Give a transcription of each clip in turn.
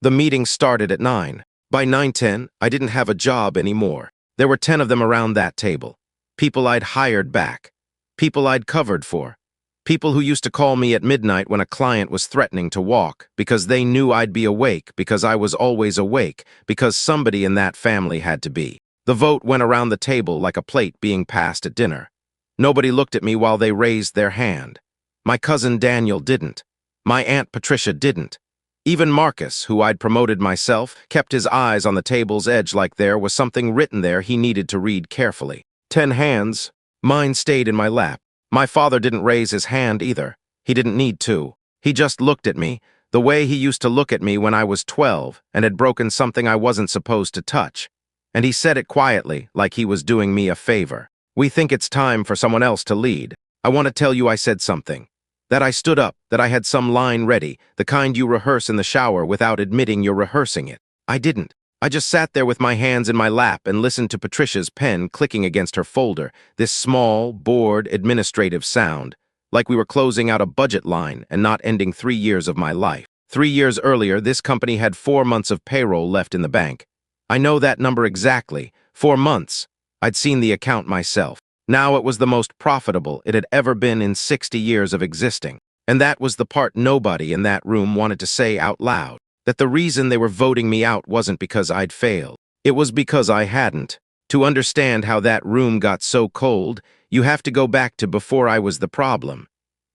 The meeting started at 9. By 9:10, I didn't have a job anymore. There were 10 of them around that table. People I'd hired back. People I'd covered for. People who used to call me at midnight when a client was threatening to walk, because they knew I'd be awake, because I was always awake, because somebody in that family had to be. The vote went around the table like a plate being passed at dinner. Nobody looked at me while they raised their hand. My cousin Daniel didn't. My Aunt Patricia didn't. Even Marcus, who I'd promoted myself, kept his eyes on the table's edge like there was something written there he needed to read carefully. 10 hands. Mine stayed in my lap. My father didn't raise his hand either. He didn't need to. He just looked at me, the way he used to look at me when I was 12 and had broken something I wasn't supposed to touch. And he said it quietly, like he was doing me a favor. "We think it's time for someone else to lead. I want to tell you I said something. That I stood up, that I had some line ready, the kind you rehearse in the shower without admitting you're rehearsing it. I didn't. I just sat there with my hands in my lap and listened to Patricia's pen clicking against her folder, this small, bored, administrative sound, like we were closing out a budget line and not ending 3 years of my life. 3 years earlier, this company had 4 months of payroll left in the bank. I know that number exactly. 4 months. I'd seen the account myself. Now it was the most profitable it had ever been in 60 years of existing. And that was the part nobody in that room wanted to say out loud. That the reason they were voting me out wasn't because I'd failed. It was because I hadn't. To understand how that room got so cold, you have to go back to before I was the problem.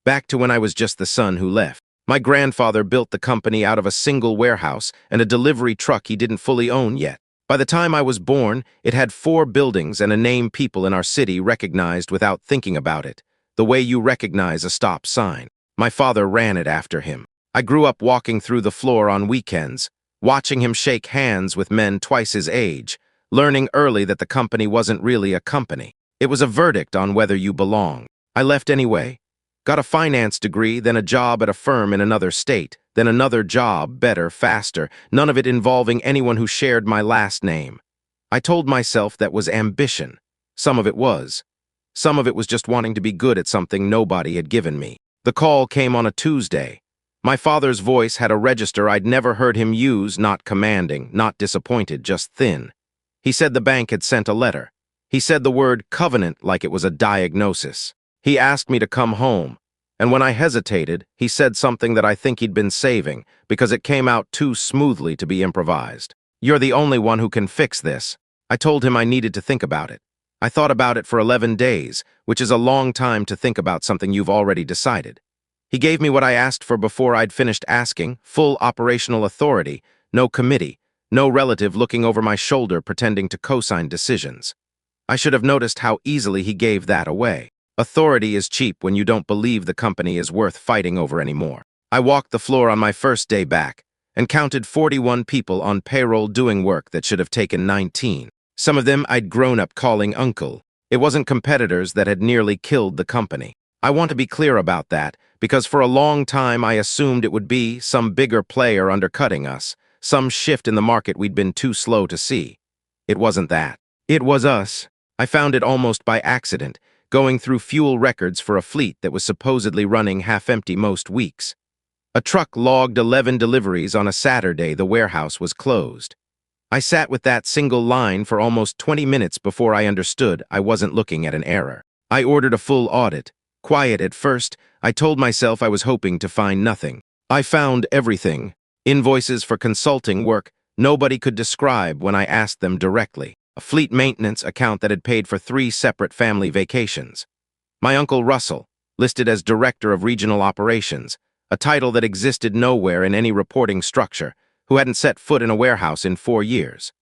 Back to when I was just the son who left. My grandfather built the company out of a single warehouse and a delivery truck he didn't fully own yet. By the time I was born, it had 4 buildings and a name people in our city recognized without thinking about it, the way you recognize a stop sign. My father ran it after him. I grew up walking through the floor on weekends, watching him shake hands with men twice his age, learning early that the company wasn't really a company. It was a verdict on whether you belong. I left anyway. Got a finance degree, then a job at a firm in another state, then another job, better, faster, none of it involving anyone who shared my last name. I told myself that was ambition. Some of it was. Some of it was just wanting to be good at something nobody had given me. The call came on a Tuesday. My father's voice had a register I'd never heard him use, not commanding, not disappointed, just thin. He said the bank had sent a letter. He said the word covenant like it was a diagnosis. He asked me to come home, and when I hesitated, he said something that I think he'd been saving, because it came out too smoothly to be improvised. "You're the only one who can fix this." I told him I needed to think about it. I thought about it for 11 days, which is a long time to think about something you've already decided. He gave me what I asked for before I'd finished asking, full operational authority, no committee, no relative looking over my shoulder pretending to co-sign decisions. I should have noticed how easily he gave that away. Authority is cheap when you don't believe the company is worth fighting over anymore. I walked the floor on my first day back and counted 41 people on payroll doing work that should have taken 19. Some of them I'd grown up calling uncle. It wasn't competitors that had nearly killed the company. I want to be clear about that, because for a long time I assumed it would be some bigger player undercutting us, some shift in the market we'd been too slow to see. It wasn't that. It was us. I found it almost by accident, going through fuel records for a fleet that was supposedly running half-empty most weeks. A truck logged 11 deliveries on a Saturday the warehouse was closed. I sat with that single line for almost 20 minutes before I understood I wasn't looking at an error. I ordered a full audit. Quiet at first, I told myself I was hoping to find nothing. I found everything. Invoices for consulting work nobody could describe when I asked them directly. A fleet maintenance account that had paid for 3 separate family vacations. My Uncle Russell, listed as Director of Regional Operations, a title that existed nowhere in any reporting structure, who hadn't set foot in a warehouse in 4 years.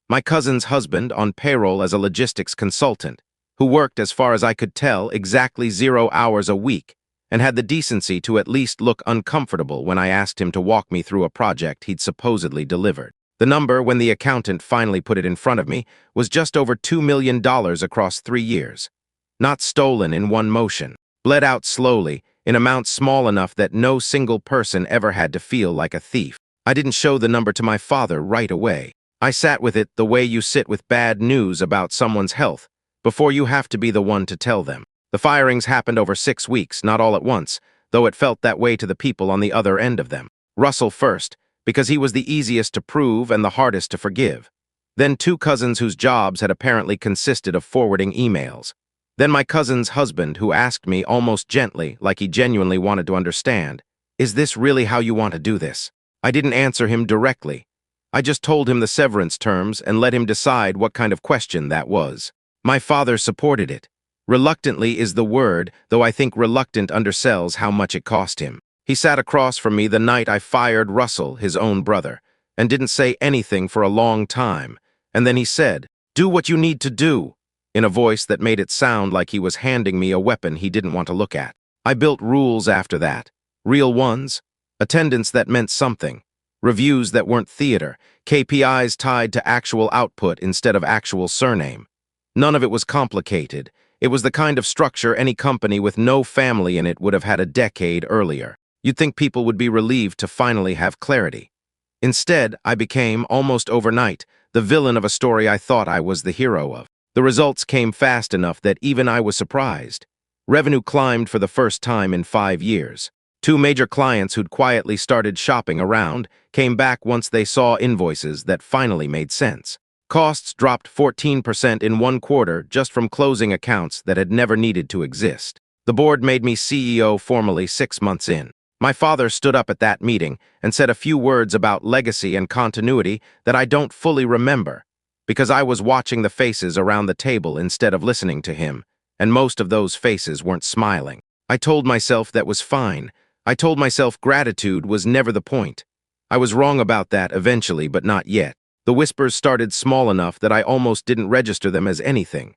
My cousin's husband on payroll as a logistics consultant, who worked, as far as I could tell, exactly 0 hours a week, and had the decency to at least look uncomfortable when I asked him to walk me through a project he'd supposedly delivered. The number, when the accountant finally put it in front of me, was just over $2 million across 3 years. Not stolen in one motion, bled out slowly, in amounts small enough that no single person ever had to feel like a thief. I didn't show the number to my father right away. I sat with it the way you sit with bad news about someone's health, before you have to be the one to tell them. The firings happened over 6 weeks, not all at once, though it felt that way to the people on the other end of them. Russell first, because he was the easiest to prove and the hardest to forgive. Then 2 cousins whose jobs had apparently consisted of forwarding emails. Then my cousin's husband, who asked me almost gently, like he genuinely wanted to understand, "Is this really how you want to do this?" I didn't answer him directly. I just told him the severance terms and let him decide what kind of question that was. My father supported it. Reluctantly is the word, though I think reluctant undersells how much it cost him. He sat across from me the night I fired Russell, his own brother, and didn't say anything for a long time. And then he said, "Do what you need to do," in a voice that made it sound like he was handing me a weapon he didn't want to look at. I built rules after that. Real ones. Attendance that meant something. Reviews that weren't theater. KPIs tied to actual output instead of actual surname. None of it was complicated. It was the kind of structure any company with no family in it would have had a decade earlier. You'd think people would be relieved to finally have clarity. Instead, I became, almost overnight, the villain of a story I thought I was the hero of. The results came fast enough that even I was surprised. Revenue climbed for the first time in 5 years. 2 major clients who'd quietly started shopping around came back once they saw invoices that finally made sense. Costs dropped 14% in 1 quarter just from closing accounts that had never needed to exist. The board made me CEO formally 6 months in. My father stood up at that meeting and said a few words about legacy and continuity that I don't fully remember, because I was watching the faces around the table instead of listening to him, and most of those faces weren't smiling. I told myself that was fine. I told myself gratitude was never the point. I was wrong about that eventually, but not yet. The whispers started small enough that I almost didn't register them as anything.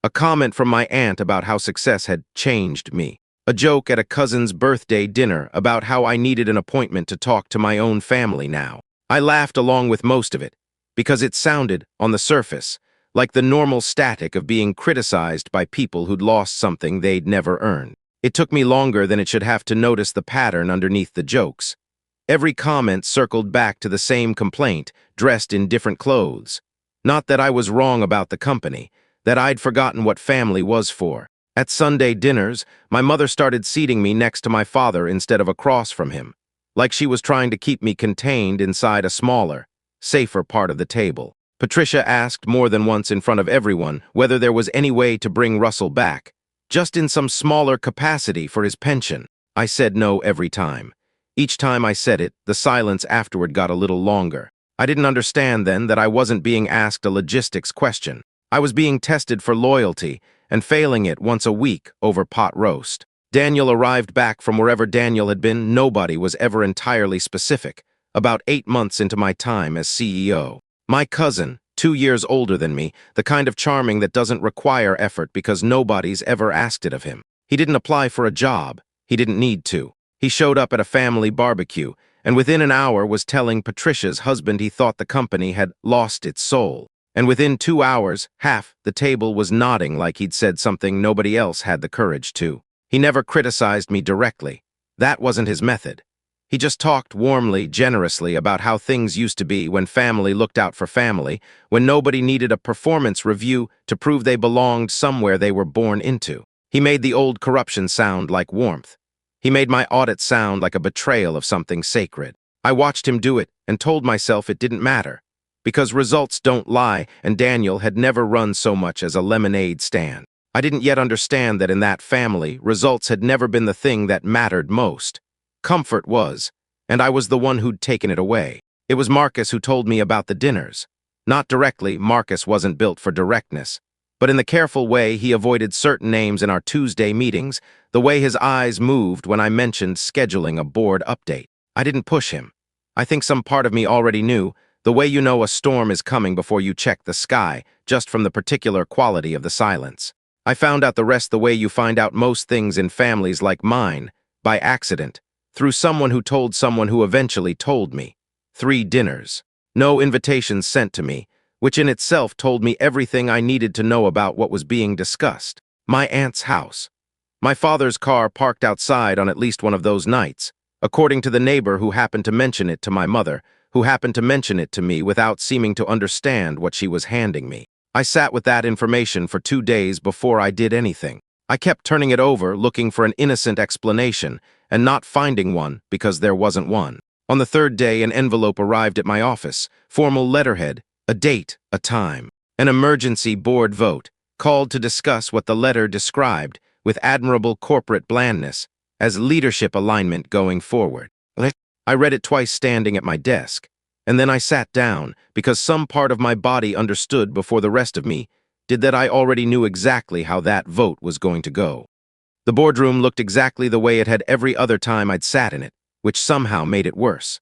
A comment from my aunt about how success had changed me. A joke at a cousin's birthday dinner about how I needed an appointment to talk to my own family now. I laughed along with most of it, because it sounded, on the surface, like the normal static of being criticized by people who'd lost something they'd never earned. It took me longer than it should have to notice the pattern underneath the jokes. Every comment circled back to the same complaint, dressed in different clothes. Not that I was wrong about the company, that I'd forgotten what family was for. At Sunday dinners, my mother started seating me next to my father instead of across from him, like she was trying to keep me contained inside a smaller, safer part of the table. Patricia asked more than once in front of everyone whether there was any way to bring Russell back, just in some smaller capacity for his pension. I said no every time. Each time I said it, the silence afterward got a little longer. I didn't understand then that I wasn't being asked a logistics question. I was being tested for loyalty, and failing it once a week over pot roast. Daniel arrived back from wherever Daniel had been. Nobody was ever entirely specific. About 8 months into my time as CEO. My cousin, 2 years older than me, the kind of charming that doesn't require effort because nobody's ever asked it of him. He didn't apply for a job. He didn't need to. He showed up at a family barbecue, and within an hour was telling Patricia's husband he thought the company had lost its soul. And within 2 hours, half the table was nodding like he'd said something nobody else had the courage to. He never criticized me directly. That wasn't his method. He just talked warmly, generously about how things used to be when family looked out for family, when nobody needed a performance review to prove they belonged somewhere they were born into. He made the old corruption sound like warmth. He made my audit sound like a betrayal of something sacred. I watched him do it and told myself it didn't matter, because results don't lie, and Daniel had never run so much as a lemonade stand. I didn't yet understand that in that family, results had never been the thing that mattered most. Comfort was, and I was the one who'd taken it away. It was Marcus who told me about the dinners. Not directly, Marcus wasn't built for directness, but in the careful way he avoided certain names in our Tuesday meetings, the way his eyes moved when I mentioned scheduling a board update. I didn't push him. I think some part of me already knew, the way you know a storm is coming before you check the sky, just from the particular quality of the silence. I found out the rest the way you find out most things in families like mine, by accident, through someone who told someone who eventually told me. 3 dinners. No invitations sent to me, which in itself told me everything I needed to know about what was being discussed. My aunt's house. My father's car parked outside on at least one of those nights, according to the neighbor who happened to mention it to my mother, who happened to mention it to me without seeming to understand what she was handing me. I sat with that information for 2 days before I did anything. I kept turning it over, looking for an innocent explanation, and not finding one because there wasn't one. On the third day, an envelope arrived at my office, formal letterhead, a date, a time. An emergency board vote, called to discuss what the letter described, with admirable corporate blandness, as leadership alignment going forward. I read it twice standing at my desk, and then I sat down because some part of my body understood before the rest of me did that I already knew exactly how that vote was going to go. The boardroom looked exactly the way it had every other time I'd sat in it, which somehow made it worse.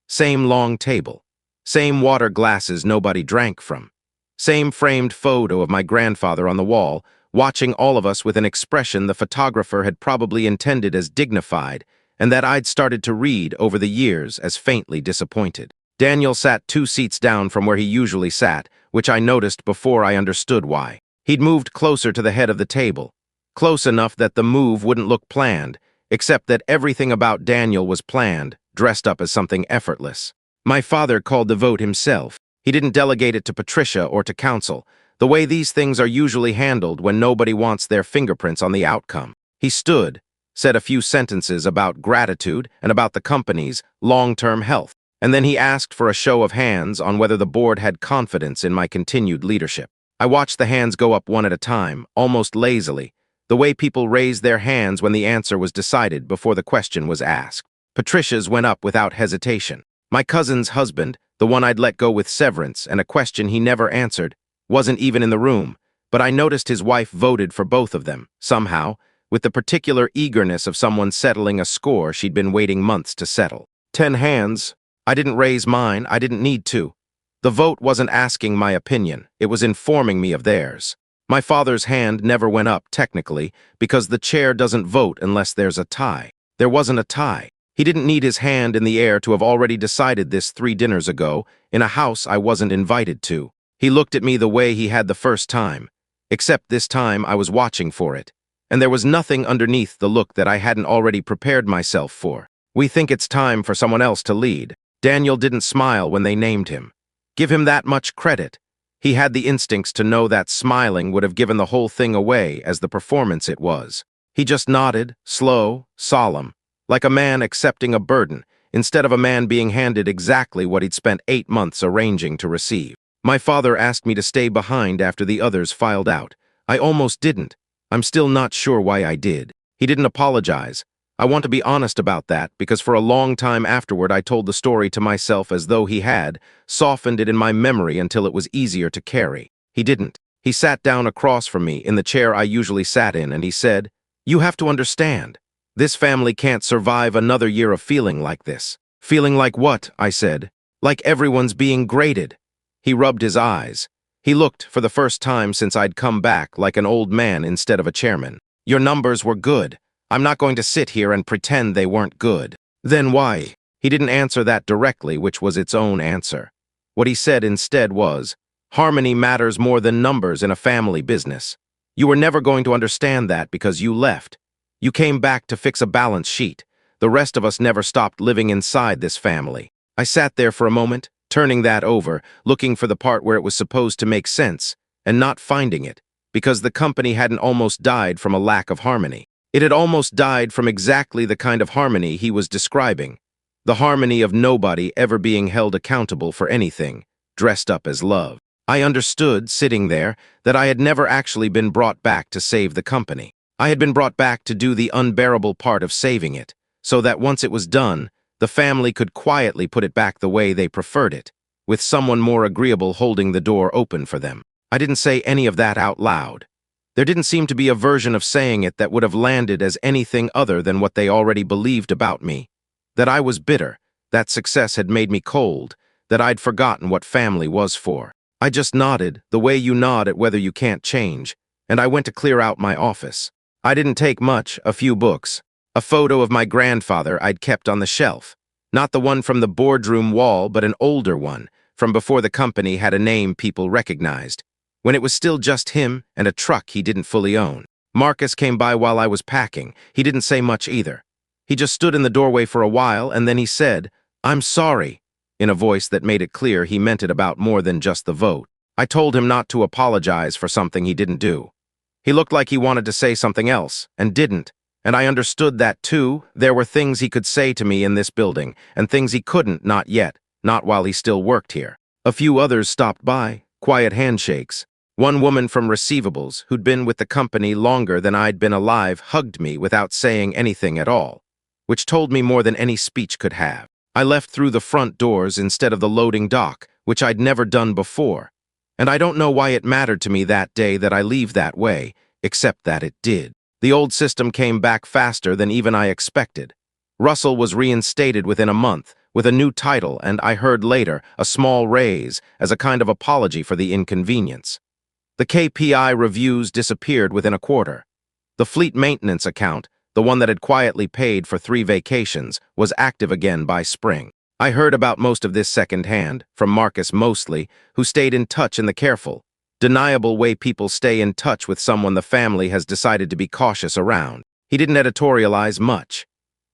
Same long table, same water glasses nobody drank from, same framed photo of my grandfather on the wall, watching all of us with an expression the photographer had probably intended as dignified, and that I'd started to read over the years as faintly disappointed. Daniel sat 2 seats down from where he usually sat, which I noticed before I understood why. He'd moved closer to the head of the table, close enough that the move wouldn't look planned, except that everything about Daniel was planned, dressed up as something effortless. My father called the vote himself. He didn't delegate it to Patricia or to council, the way these things are usually handled when nobody wants their fingerprints on the outcome. He stood, said a few sentences about gratitude and about the company's long-term health, and then he asked for a show of hands on whether the board had confidence in my continued leadership. I watched the hands go up one at a time, almost lazily, the way people raised their hands when the answer was decided before the question was asked. Patricia's went up without hesitation. My cousin's husband, the one I'd let go with severance and a question he never answered, wasn't even in the room, but I noticed his wife voted for both of them, somehow, with the particular eagerness of someone settling a score she'd been waiting months to settle. 10 hands. I didn't raise mine, I didn't need to. The vote wasn't asking my opinion, it was informing me of theirs. My father's hand never went up, technically, because the chair doesn't vote unless there's a tie. There wasn't a tie. He didn't need his hand in the air to have already decided this 3 dinners ago, in a house I wasn't invited to. He looked at me the way he had the first time, except this time I was watching for it, and there was nothing underneath the look that I hadn't already prepared myself for. We think it's time for someone else to lead. Daniel didn't smile when they named him. Give him that much credit. He had the instincts to know that smiling would have given the whole thing away as the performance it was. He just nodded, slow, solemn, like a man accepting a burden, instead of a man being handed exactly what he'd spent 8 months arranging to receive. My father asked me to stay behind after the others filed out. I almost didn't. I'm still not sure why I did. He didn't apologize. I want to be honest about that because for a long time afterward I told the story to myself as though he had, softened it in my memory until it was easier to carry. He didn't. He sat down across from me in the chair I usually sat in and he said, "You have to understand. This family can't survive another year of feeling like this." "Feeling like what?" I said. "Like everyone's being graded." He rubbed his eyes. He looked, for the first time since I'd come back, like an old man instead of a chairman. "Your numbers were good. I'm not going to sit here and pretend they weren't good." "Then why?" He didn't answer that directly, which was its own answer. What he said instead was, "Harmony matters more than numbers in a family business. You were never going to understand that because you left. You came back to fix a balance sheet. The rest of us never stopped living inside this family." I sat there for a moment, turning that over, looking for the part where it was supposed to make sense, and not finding it, because the company hadn't almost died from a lack of harmony. It had almost died from exactly the kind of harmony he was describing, the harmony of nobody ever being held accountable for anything, dressed up as love. I understood, sitting there, that I had never actually been brought back to save the company. I had been brought back to do the unbearable part of saving it, so that once it was done, the family could quietly put it back the way they preferred it, with someone more agreeable holding the door open for them. I didn't say any of that out loud. There didn't seem to be a version of saying it that would have landed as anything other than what they already believed about me. That I was bitter, that success had made me cold, that I'd forgotten what family was for. I just nodded, the way you nod at whether you can't change, and I went to clear out my office. I didn't take much, a few books. A photo of my grandfather I'd kept on the shelf. Not the one from the boardroom wall, but an older one, from before the company had a name people recognized, when it was still just him and a truck he didn't fully own. Marcus came by while I was packing. He didn't say much either. He just stood in the doorway for a while, and then he said, "I'm sorry," in a voice that made it clear he meant it about more than just the vote. I told him not to apologize for something he didn't do. He looked like he wanted to say something else, and didn't, And I understood that, too. There were things he could say to me in this building, and things he couldn't, not yet, not while he still worked here. A few others stopped by, quiet handshakes. One woman from receivables, who'd been with the company longer than I'd been alive, hugged me without saying anything at all, which told me more than any speech could have. I left through the front doors instead of the loading dock, which I'd never done before. And I don't know why it mattered to me that day that I leave that way, except that it did. The old system came back faster than even I expected. Russell was reinstated within a month, with a new title, and I heard later a small raise as a kind of apology for the inconvenience. The KPI reviews disappeared within a quarter. The fleet maintenance account, the one that had quietly paid for 3 vacations, was active again by spring. I heard about most of this secondhand, from Marcus mostly, who stayed in touch in the careful, deniable way people stay in touch with someone the family has decided to be cautious around. He didn't editorialize much.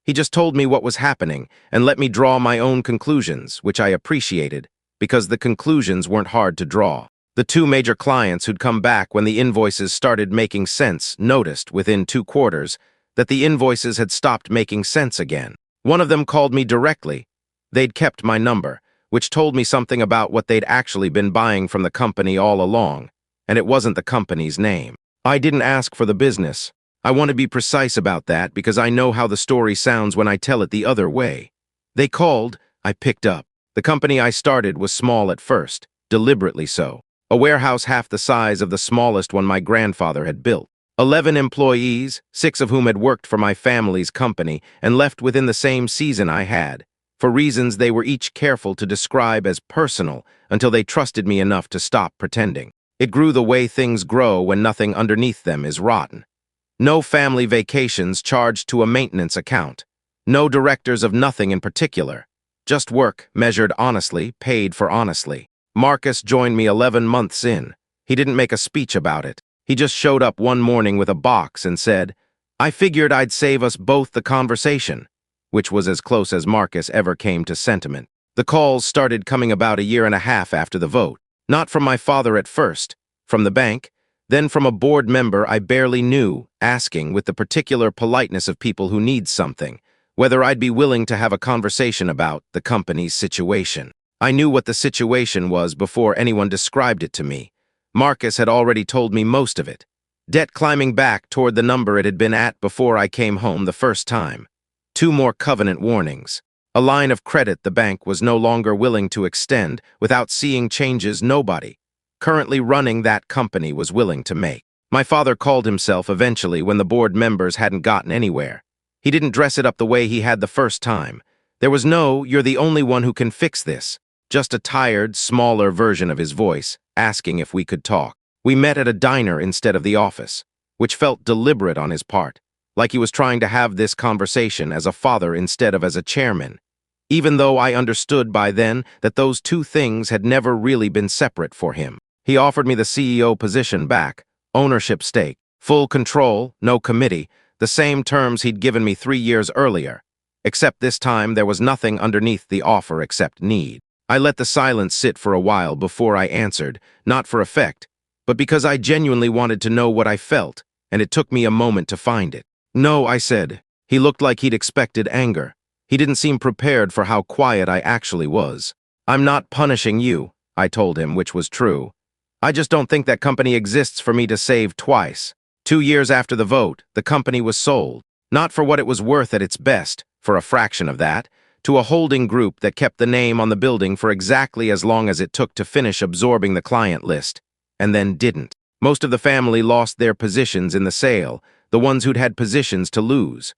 He just told me what was happening and let me draw my own conclusions, which I appreciated, because the conclusions weren't hard to draw. The 2 major clients who'd come back when the invoices started making sense noticed, within 2 quarters, that the invoices had stopped making sense again. One of them called me directly. They'd kept my number, which told me something about what they'd actually been buying from the company all along, and it wasn't the company's name. I didn't ask for the business. I want to be precise about that because I know how the story sounds when I tell it the other way. They called, I picked up. The company I started was small at first, deliberately so. A warehouse half the size of the smallest one my grandfather had built. 11 employees, 6 of whom had worked for my family's company and left within the same season I had, for reasons they were each careful to describe as personal until they trusted me enough to stop pretending. It grew the way things grow when nothing underneath them is rotten. No family vacations charged to a maintenance account. No directors of nothing in particular. Just work, measured honestly, paid for honestly. Marcus joined me 11 months in. He didn't make a speech about it. He just showed up one morning with a box and said, "I figured I'd save us both the conversation," which was as close as Marcus ever came to sentiment. The calls started coming about a year and a half after the vote. Not from my father at first, from the bank, then from a board member I barely knew, asking, with the particular politeness of people who need something, whether I'd be willing to have a conversation about the company's situation. I knew what the situation was before anyone described it to me. Marcus had already told me most of it. Debt climbing back toward the number it had been at before I came home the first time. 2 more covenant warnings. A line of credit the bank was no longer willing to extend without seeing changes nobody currently running that company was willing to make. My father called himself eventually when the board members hadn't gotten anywhere. He didn't dress it up the way he had the first time. There was no, "You're the only one who can fix this," just a tired, smaller version of his voice, asking if we could talk. We met at a diner instead of the office, which felt deliberate on his part, like he was trying to have this conversation as a father instead of as a chairman, even though I understood by then that those 2 things had never really been separate for him. He offered me the CEO position back, ownership stake, full control, no committee, the same terms he'd given me 3 years earlier, except this time there was nothing underneath the offer except need. I let the silence sit for a while before I answered, not for effect, but because I genuinely wanted to know what I felt, and it took me a moment to find it. "No," I said. He looked like he'd expected anger. He didn't seem prepared for how quiet I actually was. "I'm not punishing you," I told him, which was true. "I just don't think that company exists for me to save twice." 2 years after the vote, the company was sold, not for what it was worth at its best, for a fraction of that, to a holding group that kept the name on the building for exactly as long as it took to finish absorbing the client list, and then didn't. Most of the family lost their positions in the sale, the ones who'd had positions to lose.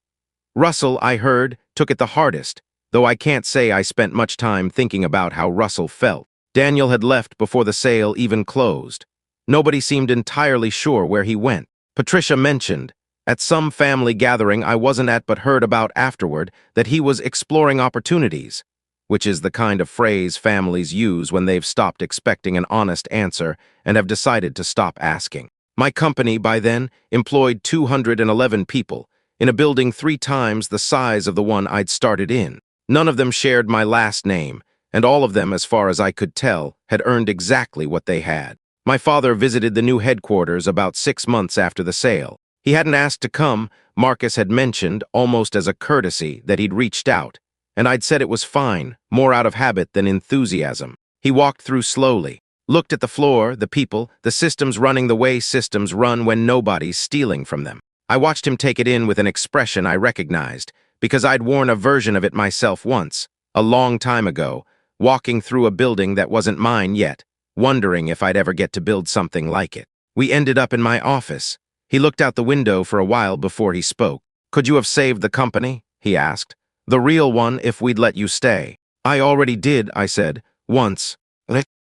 Russell, I heard, took it the hardest, though I can't say I spent much time thinking about how Russell felt. Daniel had left before the sale even closed. Nobody seemed entirely sure where he went. Patricia mentioned, at some family gathering I wasn't at but heard about afterward, that he was exploring opportunities, which is the kind of phrase families use when they've stopped expecting an honest answer and have decided to stop asking. My company, by then, employed 211 people, in a building 3 times the size of the one I'd started in. None of them shared my last name, and all of them, as far as I could tell, had earned exactly what they had. My father visited the new headquarters about 6 months after the sale. He hadn't asked to come, Marcus had mentioned, almost as a courtesy, that he'd reached out, and I'd said it was fine, more out of habit than enthusiasm. He walked through slowly, looked at the floor, the people, the systems running the way systems run when nobody's stealing from them. I watched him take it in with an expression I recognized, because I'd worn a version of it myself once, a long time ago, walking through a building that wasn't mine yet, wondering if I'd ever get to build something like it. We ended up in my office. He looked out the window for a while before he spoke. "Could you have saved the company?" he asked. "The real one if we'd let you stay." "I already did," I said, "once."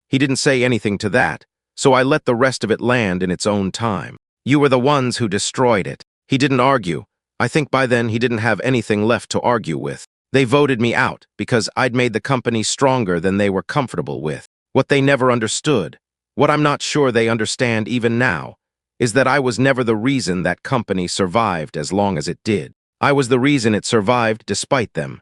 He didn't say anything to that, so I let the rest of it land in its own time. "You were the ones who destroyed it." He didn't argue. I think by then he didn't have anything left to argue with. They voted me out because I'd made the company stronger than they were comfortable with. What they never understood, what I'm not sure they understand even now, is that I was never the reason that company survived as long as it did. I was the reason it survived despite them.